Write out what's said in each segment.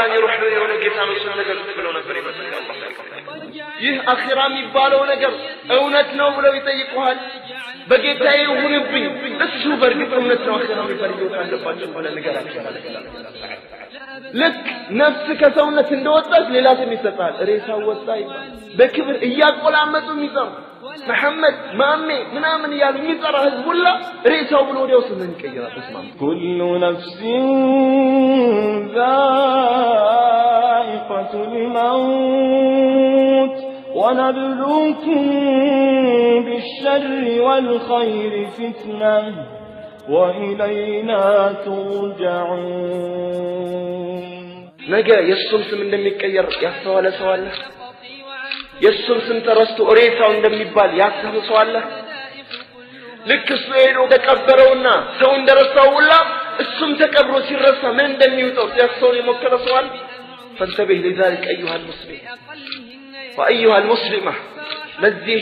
አላህን የሩህ የሆነ ጌታ ነው እሱ ነገር ብለው ነበር ይመስላል አላህ ይህ አኺራ የሚባለው ነገር እውነት ነው ብለው ይጠይቁሃል በጌታዬ ይሁንብኝ እሱ በርግጥ እውነት ነው አኺራ የሚፈልገው ካለባቸው ብለህ ንገራቸው ልክ ነፍስ ከሰውነት እንደወጣች ሌላ ስም ይሰጣል ሬሳው ወጣ ይባል በክብር እያቆላመጡ የሚጠሩ محمد مامي ምናምን ያሉ የሚጠራ ህዝብ ሁላ ሬሳው ብሎ ወዲያው ስምን ይቀየራል ተስማም كل نفس ذائقة الموت ونبلوكم بالشر والخير فتنة وإلينا ترجعون ነገ የሱም ስም እንደሚቀየር ያስተዋለ ሰው አለ የሱም ስም ተረስቶ ሬሳው እንደሚባል ያሰበ ሰው አለ ልክ እሱ ሄዶ ተቀበረውና ሰው እንደረሳው ሁላ እሱም ተቀብሮ ሲረሳ ምን እንደሚውጠው ሲያስተውል የሞከረ ሰው አለ فانتبه لذلك أيها المسلم وأيها المسلمة ለዚህ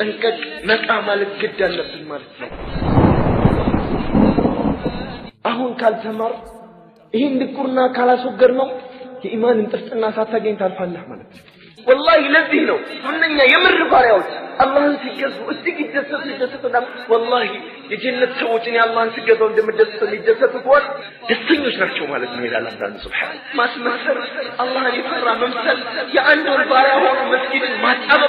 እንቀቅ ነቃ ማለት ግድ አለብን ማለት ነው አሁን ካልተማር ይሄን ድቁርና ካላስወገድ ነው የኢማን እንጥፍጥና ሳታገኝ ታልፋለህ ማለት ነው والله ለዚህ ነው ምንኛ የምር ባሪያዎች አላህን ሲገዙ እጅግ ይደሰቱና والله የጀነት ሰዎች እኔ አላህን ሲገዙ እንደምደሰቱ ሊደሰቱ ቆል ደስተኞች ናቸው ማለት ነው ይላል አላህ Subhanahu ማስመሰል አላህን ይፈራ መምሰል የአንድ ባሪያ ሆኖ መስጊድን ማጣበብ